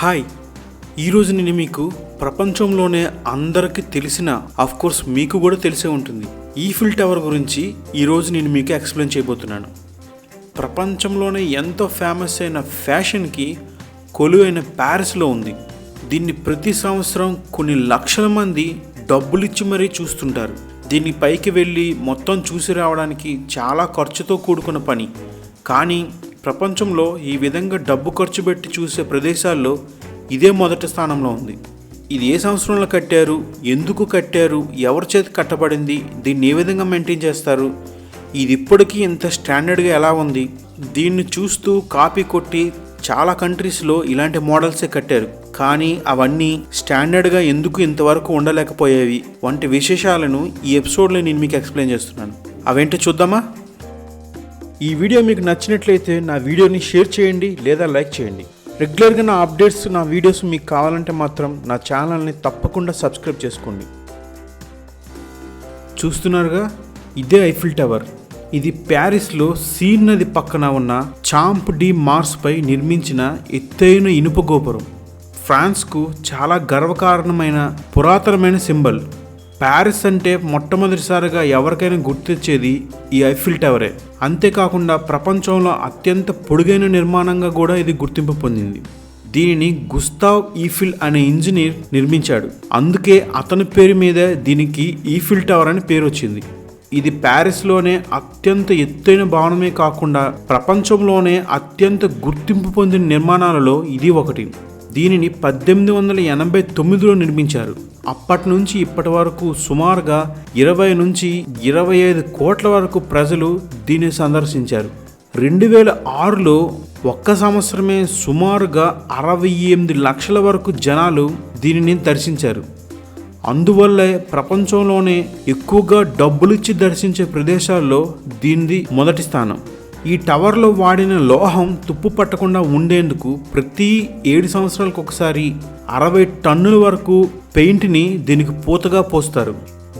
Hi, ఈరోజు నేను మీకు ప్రపంచంలోనే అందరికీ తెలిసిన, కోర్స్ మీకు కూడా తెలిసే ఉంటుంది, ఈఫిల్ టవర్ గురించి ఈరోజు నేను మీకు ఎక్స్ప్లెయిన్ చేయబోతున్నాను. ప్రపంచంలోనే ఎంతో ఫేమస్ అయిన ఫ్యాషన్కి కొలువైన ప్యారిస్లో ఉంది. దీన్ని ప్రతి సంవత్సరం కొన్ని లక్షల మంది డబ్బులిచ్చి మరీ చూస్తుంటారు. దీన్ని పైకి వెళ్ళి మొత్తం చూసి రావడానికి చాలా ఖర్చుతో కూడుకున్న పని. కానీ ప్రపంచంలో ఈ విధంగా డబ్బు ఖర్చు పెట్టి చూసే ప్రదేశాల్లో ఇదే మొదటి స్థానంలో ఉంది. ఇది ఏ సంవత్సరంలో కట్టారు, ఎందుకు కట్టారు, ఎవరి చేతి కట్టబడింది, దీన్ని ఏ విధంగా మెయింటైన్ చేస్తారు, ఇది ఇప్పటికీ ఇంత స్టాండర్డ్గా ఎలా ఉంది, దీన్ని చూస్తూ కాపీ కొట్టి చాలా కంట్రీస్లో ఇలాంటి మోడల్సే కట్టారు. కానీ అవన్నీ స్టాండర్డ్గా ఎందుకు ఇంతవరకు ఉండలేకపోయేవి వంటి విశేషాలను ఈ ఎపిసోడ్లో నేను మీకు ఎక్స్ప్లెయిన్ చేస్తున్నాను. అవేంటో చూద్దామా? ఈ వీడియో మీకు నచ్చినట్లయితే నా వీడియోని షేర్ చేయండి లేదా లైక్ చేయండి. రెగ్యులర్గా నా అప్డేట్స్, నా వీడియోస్ మీకు కావాలంటే మాత్రం నా ఛానల్ని తప్పకుండా సబ్స్క్రైబ్ చేసుకోండి. చూస్తున్నారుగా, ఇదే ఐఫిల్ టవర్. ఇది ప్యారిస్లో సీన్ నది పక్కన ఉన్న చాంప్ డి మార్స్పై నిర్మించిన ఎత్తైన ఇనుప గోపురం. ఫ్రాన్స్కు చాలా గర్వకారణమైన పురాతనమైన సింబల్. ప్యారిస్ అంటే మొట్టమొదటిసారిగా ఎవరికైనా గుర్తొచ్చేది ఈ ఐఫిల్ టవరే. అంతేకాకుండా ప్రపంచంలో అత్యంత పొడుగైన నిర్మాణంగా కూడా ఇది గుర్తింపు పొందింది. దీనిని గుస్తావ్ ఈఫిల్ అనే ఇంజనీర్ నిర్మించాడు. అందుకే అతని పేరు మీద దీనికి ఈఫిల్ టవర్ అని పేరు వచ్చింది. ఇది ప్యారిస్లోనే అత్యంత ఎత్తైన భవనమే కాకుండా ప్రపంచంలోనే అత్యంత గుర్తింపు పొందిన నిర్మాణాలలో ఇది ఒకటి. దీనిని 1889లో నిర్మించారు. అప్పటి నుంచి ఇప్పటి వరకు సుమారుగా 20 నుంచి 25 కోట్ల వరకు ప్రజలు దీన్ని సందర్శించారు. 2006లో ఒక్క సంవత్సరమే సుమారుగా 68 లక్షల వరకు జనాలు దీనిని దర్శించారు. అందువల్లే ప్రపంచంలోనే ఎక్కువగా డబ్బులిచ్చి దర్శించే ప్రదేశాల్లో దీనిది మొదటి స్థానం. ఈ టవర్లో వాడిన లోహం తుప్పు పట్టకుండా ఉండేందుకు ప్రతి 7 సంవత్సరాలకు ఒకసారి 60 టన్నుల వరకు పెయింట్ని దీనికి పూతగా పోస్తారు.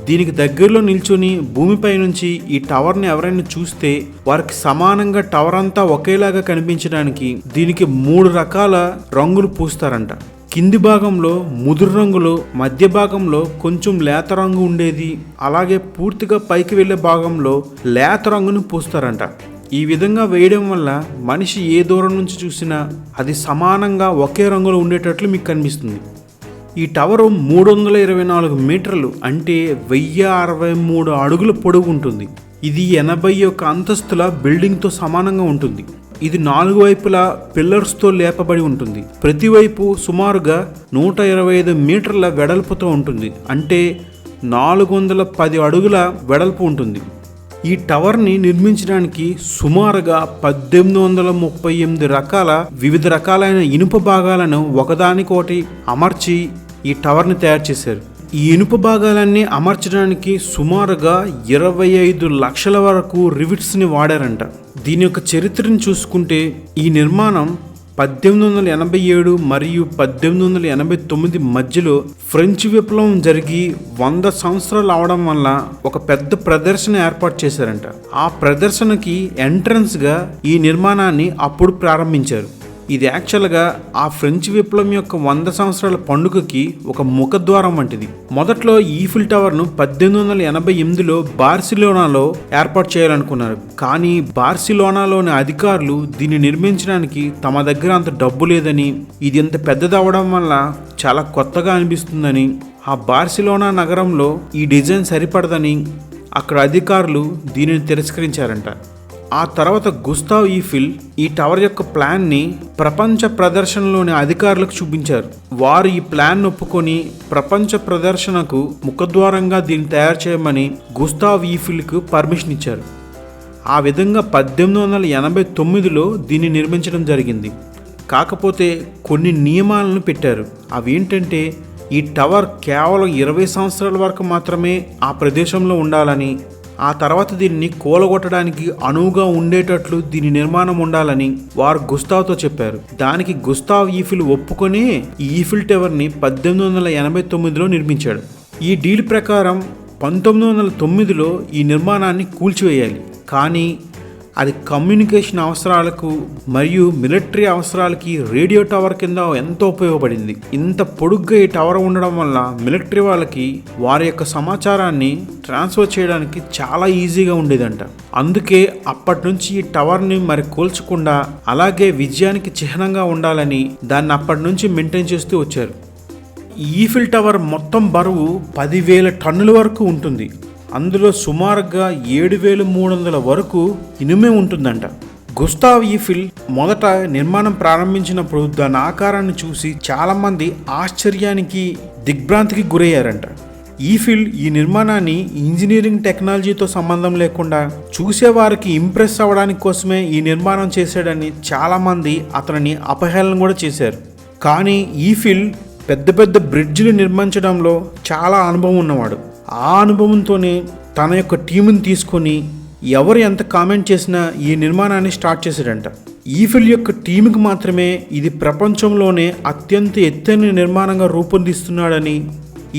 దీనికి దగ్గరలో నిల్చొని భూమిపై నుంచి ఈ టవర్ని ఎవరైనా చూస్తే వారికి సమానంగా టవర్ అంతా ఒకేలాగా కనిపించడానికి దీనికి 3 రకాల రంగులు పూస్తారంట. కింది భాగంలో ముదురు రంగులో, మధ్య భాగంలో కొంచెం లేత రంగు ఉండేది, అలాగే పూర్తిగా పైకి వెళ్ళే భాగంలో లేత రంగును పూస్తారంట. ఈ విధంగా వేయడం వల్ల మనిషి ఏ దూరం నుంచి చూసినా అది సమానంగా ఒకే రంగులో ఉండేటట్లు మీకు కనిపిస్తుంది. ఈ టవరు 324 మీటర్లు అంటే 1063 అడుగుల పొడవు ఉంటుంది. ఇది 81 అంతస్తుల బిల్డింగ్తో సమానంగా ఉంటుంది. ఇది 4 వైపులా పిల్లర్స్తో లేపబడి ఉంటుంది. ప్రతి వైపు సుమారుగా 125 మీటర్ల వెడల్పుతో ఉంటుంది. అంటే 410 అడుగుల వెడల్పు ఉంటుంది. ఈ టవర్ని నిర్మించడానికి సుమారుగా 1838 వివిధ రకాలైన ఇనుప భాగాలను ఒకదానికొకటి అమర్చి ఈ టవర్ని తయారు చేశారు. ఈ ఇనుప భాగాలన్నీ అమర్చడానికి సుమారుగా 25 లక్షల వరకు రివిట్స్ని వాడారంట. దీని యొక్క చరిత్రను చూసుకుంటే ఈ నిర్మాణం 1887 మరియు 1889 మధ్యలో ఫ్రెంచ్ విప్లవం జరిగి 100 సంవత్సరాలు అవడం వల్ల ఒక పెద్ద ప్రదర్శన ఏర్పాటు చేశారంట. ఆ ప్రదర్శనకి ఎంట్రన్స్గా ఈ నిర్మాణాన్ని అప్పుడు ప్రారంభించారు. ఇది యాక్చువల్గా ఆ ఫ్రెంచ్ విప్లవం యొక్క 100 సంవత్సరాల పండుగకి ఒక ముఖద్వారం వంటిది. మొదట్లో ఈఫిల్ టవర్ను 1888లో బార్సిలోనాలో ఏర్పాటు చేయాలనుకున్నారు. కానీ బార్సిలోనాలోని అధికారులు దీన్ని నిర్మించడానికి తమ దగ్గర అంత డబ్బు లేదని, ఇది ఇంత పెద్దదవడం వల్ల చాలా కొత్తగా అనిపిస్తుందని, ఆ బార్సిలోనా నగరంలో ఈ డిజైన్ సరిపడదని అక్కడ అధికారులు దీనిని తిరస్కరించారంట. ఆ తర్వాత గుస్తావ్ ఈఫిల్ ఈ టవర్ యొక్క ప్లాన్ని ప్రపంచ ప్రదర్శనలోని అధికారులకు చూపించారు. వారు ఈ ప్లాన్ ఒప్పుకొని ప్రపంచ ప్రదర్శనకు ముఖద్వారంగా దీన్ని తయారు చేయమని గుస్తావ్ ఈఫిల్కు పర్మిషన్ ఇచ్చారు. ఆ విధంగా 1889లో దీన్ని నిర్మించడం జరిగింది. కాకపోతే కొన్ని నియమాలను పెట్టారు. అవి ఏంటంటే ఈ టవర్ కేవలం 20 సంవత్సరాల వరకు మాత్రమే ఆ ప్రదేశంలో ఉండాలని, ఆ తర్వాత దీన్ని కూలగొట్టడానికి అనువుగా ఉండేటట్లు దీని నిర్మాణం ఉండాలని వారు గుస్తావ్తో చెప్పారు. దానికి గుస్తావ్ ఈఫిల్ ఒప్పుకొని ఈ ఈఫిల్ టవర్ని 1889లో నిర్మించాడు. ఈ డీల్ ప్రకారం 1909లో ఈ నిర్మాణాన్ని కూల్చివేయాలి. కానీ అది కమ్యూనికేషన్ అవసరాలకు మరియు మిలిటరీ అవసరాలకి రేడియో టవర్ కింద ఎంతో ఉపయోగపడింది. ఇంత పొడుగ్గా ఈ టవర్ ఉండడం వల్ల మిలిటరీ వాళ్ళకి వారి యొక్క సమాచారాన్ని ట్రాన్స్ఫర్ చేయడానికి చాలా ఈజీగా ఉండేదంట. అందుకే అప్పటి నుంచి ఈ టవర్ని మరి కూల్చకుండా అలాగే విజయానికి చిహ్నంగా ఉండాలని దాన్ని అప్పటి నుంచి మెయింటైన్ చేస్తూ వచ్చారు. ఈఫిల్ టవర్ మొత్తం బరువు 10,000 టన్నుల వరకు ఉంటుంది. అందులో సుమారుగా 7,300 వరకు ఇనుమే ఉంటుందంట. గుస్తావ్ ఈఫిల్ మొదట నిర్మాణం ప్రారంభించినప్పుడు దాని ఆకారాన్ని చూసి చాలామంది ఆశ్చర్యానికి దిగ్భ్రాంతికి గురయ్యారంట. ఈఫిల్ ఈ నిర్మాణాన్ని ఇంజనీరింగ్ టెక్నాలజీతో సంబంధం లేకుండా చూసేవారికి ఇంప్రెస్ అవ్వడానికి కోసమే ఈ నిర్మాణం చేశాడని చాలామంది అతనిని అపహేళన కూడా చేశారు. కానీ ఈఫిల్ పెద్ద పెద్ద బ్రిడ్జిలు నిర్మించడంలో చాలా అనుభవం ఉన్నవాడు. ఆ అనుభవంతోనే తన యొక్క టీముని తీసుకొని ఎవరు ఎంత కామెంట్ చేసినా ఈ నిర్మాణాన్ని స్టార్ట్ చేశాడంట. ఈఫిల్ యొక్క టీముకి మాత్రమే ఇది ప్రపంచంలోనే అత్యంత ఎత్తైన నిర్మాణంగా రూపొందిస్తున్నాడని,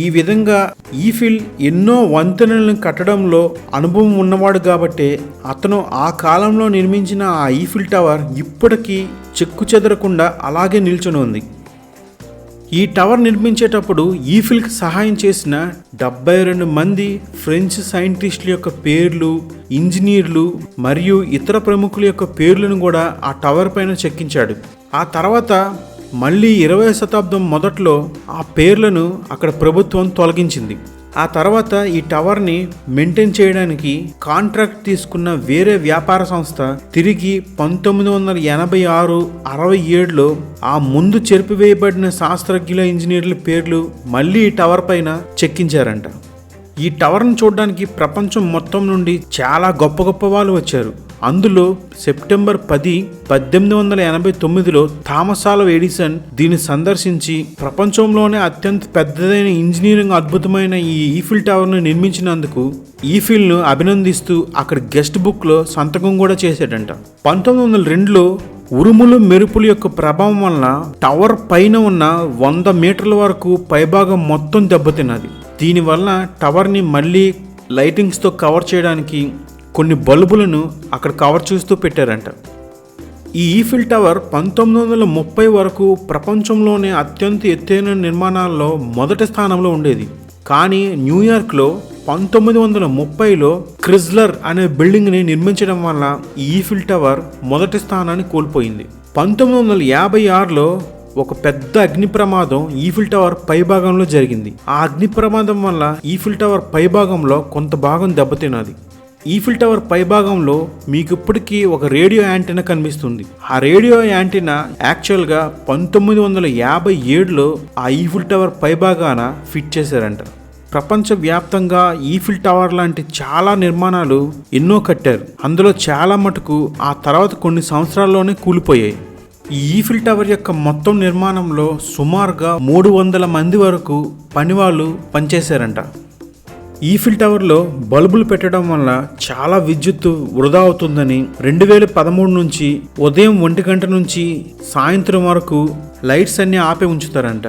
ఈ విధంగా ఈఫిల్ ఎన్నో వంతెనలను కట్టడంలో అనుభవం ఉన్నవాడు కాబట్టే అతను ఆ కాలంలో నిర్మించిన ఆ ఈఫిల్ టవర్ ఇప్పటికీ చెక్కు చెదరకుండా అలాగే నిల్చొని ఉంది. ఈ టవర్ నిర్మించేటప్పుడు ఈఫిల్కి సహాయం చేసిన 72 మంది ఫ్రెంచ్ సైంటిస్టుల యొక్క పేర్లు, ఇంజనీర్లు మరియు ఇతర ప్రముఖుల యొక్క పేర్లను కూడా ఆ టవర్ పైన చెక్కించాడు. ఆ తర్వాత మళ్ళీ 20వ శతాబ్దం మొదట్లో ఆ పేర్లను అక్కడ ప్రభుత్వం తొలగించింది. ఆ తర్వాత ఈ టవర్ని మెయింటైన్ చేయడానికి కాంట్రాక్ట్ తీసుకున్న వేరే వ్యాపార సంస్థ తిరిగి 1986-67లో ఆ ముందు చెరిపివేయబడిన శాస్త్రజ్ఞుల, ఇంజనీర్ల పేర్లు మళ్ళీ ఈ టవర్ పైన చెక్కించారంట. ఈ టవర్ను చూడడానికి ప్రపంచం మొత్తం నుండి చాలా గొప్ప గొప్ప వాళ్ళు వచ్చారు. అందులో సెప్టెంబర్ 10, 1889లో థామస్ ఆల్వా ఎడిసన్ దీన్ని సందర్శించి ప్రపంచంలోనే అత్యంత పెద్దదైన ఇంజనీరింగ్ అద్భుతమైన ఈ ఈఫిల్ టవర్ను నిర్మించినందుకు ఈఫిల్ను అభినందిస్తూ అక్కడ గెస్ట్ బుక్లో సంతకం కూడా చేశాడంట. 1902లో ఉరుములు మెరుపుల యొక్క ప్రభావం వలన టవర్ పైన ఉన్న 100 మీటర్ల వరకు పైభాగం మొత్తం దెబ్బతిన్నది. దీనివల్ల టవర్ని మళ్ళీ లైటింగ్స్తో కవర్ చేయడానికి కొన్ని బల్బులను అక్కడ కవర్ చేస్తూ పెట్టారంట. ఈ ఈఫిల్ టవర్ 1930 వరకు ప్రపంచంలోనే అత్యంత ఎత్తైన నిర్మాణాల్లో మొదటి స్థానంలో ఉండేది. కానీ న్యూయార్క్లో 1930లో క్రిజ్లర్ అనే బిల్డింగ్ని నిర్మించడం వల్ల ఈ ఈఫిల్ టవర్ మొదటి స్థానాన్ని కోల్పోయింది. 1956లో ఒక పెద్ద అగ్ని ప్రమాదం ఈఫిల్ టవర్ పైభాగంలో జరిగింది. ఆ అగ్ని ప్రమాదం వల్ల ఈఫిల్ టవర్ పైభాగంలో కొంత భాగం దెబ్బతిన్నది. ఈఫిల్ టవర్ పైభాగంలో మీకు ఇప్పటికీ ఒక రేడియో యాంటెనా కనిపిస్తుంది. ఆ రేడియో యాంటెనా యాక్చువల్గా 1957లో ఆ ఈఫిల్ టవర్ పైభాగాన ఫిట్ చేశారంట. ప్రపంచవ్యాప్తంగా ఈఫిల్ టవర్ లాంటి చాలా నిర్మాణాలు ఎన్నో కట్టారు. అందులో చాలా మటుకు ఆ తర్వాత కొన్ని సంవత్సరాల్లోనే కూలిపోయాయి. ఈ ఈఫిల్ టవర్ యొక్క మొత్తం నిర్మాణంలో సుమారుగా 300 మంది వరకు పనివాళ్ళు పనిచేశారంట. ఈఫిల్ టవర్లో బల్బులు పెట్టడం వల్ల చాలా విద్యుత్తు వృధా అవుతుందని 2013 నుంచి ఉదయం 1 గంట నుంచి సాయంత్రం వరకు లైట్స్ అన్ని ఆపి ఉంచుతారంట.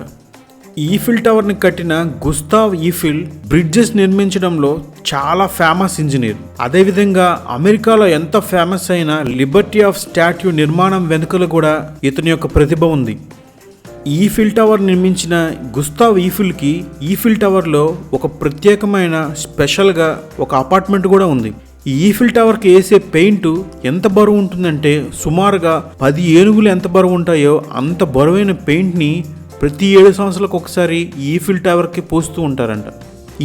ఈఫిల్ టవర్ని కట్టిన గుస్తావ్ ఈఫిల్ బ్రిడ్జెస్ నిర్మించడంలో చాలా ఫేమస్ ఇంజనీర్. అదేవిధంగా అమెరికాలో ఎంత ఫేమస్ అయిన లిబర్టీ ఆఫ్ స్టాట్యూ నిర్మాణం వెనుకలు కూడా ఇతని యొక్క ప్రతిభ ఉంది. ఈఫిల్ టవర్ నిర్మించిన గుస్తావ్ ఈఫిల్కి ఈఫిల్ టవర్లో ఒక ప్రత్యేకమైన స్పెషల్గా ఒక అపార్ట్మెంట్ కూడా ఉంది. ఈ ఈఫిల్ టవర్కి వేసే పెయింట్ ఎంత బరువు ఉంటుందంటే సుమారుగా 10 ఏనుగులు ఎంత బరువు ఉంటాయో అంత బరువైన పెయింట్ని ప్రతి 7 సంవత్సరాలకు ఒకసారి ఈఫిల్ టవర్కి పూస్తూ ఉంటారంట.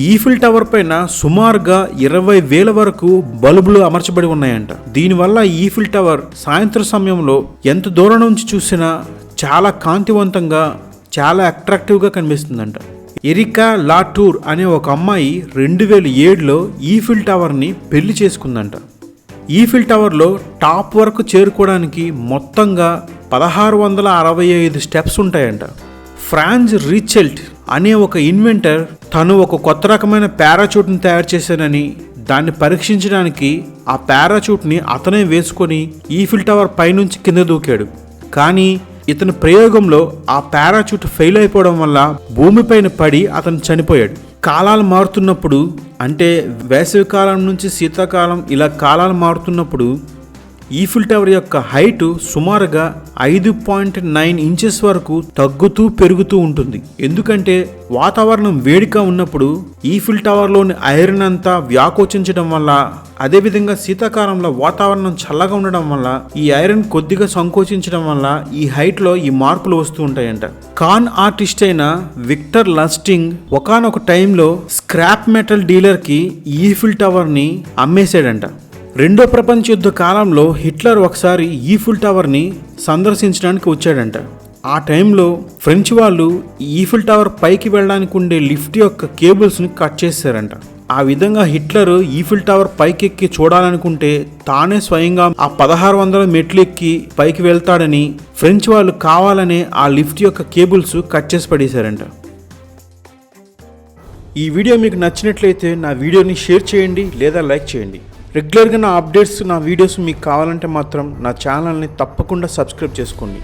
ఈఫిల్ టవర్ పైన సుమారుగా 20,000 వరకు బల్బులు అమర్చబడి ఉన్నాయంట. దీనివల్ల ఈఫిల్ టవర్ సాయంత్రం సమయంలో ఎంత దూరం నుంచి చూసినా చాలా కాంతివంతంగా, చాలా అట్రాక్టివ్గా కనిపిస్తుందంట. ఎరికా లాటూర్ అనే ఒక అమ్మాయి 2007లో ఈఫిల్ టవర్ని పెళ్లి చేసుకుందంట. ఈఫిల్ టవర్లో టాప్ వరకు చేరుకోవడానికి మొత్తంగా 1665 స్టెప్స్ ఉంటాయంట. ఫ్రాన్స్ రీచెల్ట్ అనే ఒక ఇన్వెంటర్ తను ఒక కొత్త రకమైన పారాచూట్ని తయారు చేశానని దాన్ని పరీక్షించడానికి ఆ పారాచూట్ని అతనే వేసుకొని ఈఫిల్ టవర్ పైనుంచి కింద దూకాడు. కానీ ఇతని ప్రయోగంలో ఆ పారాచూట్ ఫెయిల్ అయిపోవడం వల్ల భూమిపైన పడి అతను చనిపోయాడు. కాలాలు మారుతున్నప్పుడు, అంటే వేసవి కాలం నుంచి శీతాకాలం ఇలా కాలాలు మారుతున్నప్పుడు ఈఫిల్ టవర్ యొక్క హైట్ సుమారుగా 5.9 ఇంచెస్ వరకు తగ్గుతూ పెరుగుతూ ఉంటుంది. ఎందుకంటే వాతావరణం వేడిగా ఉన్నప్పుడు ఈఫిల్ టవర్లోని ఐరన్ అంతా వ్యాకోచించడం వల్ల, అదేవిధంగా శీతాకాలంలో వాతావరణం చల్లగా ఉండడం వల్ల ఈ ఐరన్ కొద్దిగా సంకోచించడం వల్ల ఈ హైట్లో ఈ మార్పులు వస్తూ ఉంటాయంట. కాన్ ఆర్టిస్ట్ అయిన విక్టర్ లస్టింగ్ ఒకానొక టైంలో స్క్రాప్ మెటల్ డీలర్కి ఈఫిల్ టవర్ని అమ్మేశాడంట. రెండో ప్రపంచ యుద్ధ కాలంలో హిట్లర్ ఒకసారి ఈఫిల్ టవర్ని సందర్శించడానికి వచ్చాడంట. ఆ టైంలో ఫ్రెంచ్ వాళ్ళు ఈఫిల్ టవర్ పైకి వెళ్ళడానికి ఉండే లిఫ్ట్ యొక్క కేబుల్స్ని కట్ చేశారంట. ఆ విధంగా హిట్లర్ ఈఫిల్ టవర్ పైకెక్కి చూడాలనుకుంటే తానే స్వయంగా ఆ 1600 మెట్లు ఎక్కి పైకి వెళ్తాడని ఫ్రెంచ్ వాళ్ళు కావాలనే ఆ లిఫ్ట్ యొక్క కేబుల్స్ కట్ చేసి పడేశారంట. ఈ వీడియో మీకు నచ్చినట్లయితే నా వీడియోని షేర్ చేయండి లేదా లైక్ చేయండి. రెగ్యులర్గా నా అప్డేట్స్, నా వీడియోస్ మీకు కావాలంటే మాత్రం నా ఛానల్ని తప్పకుండా సబ్స్క్రైబ్ చేసుకోండి.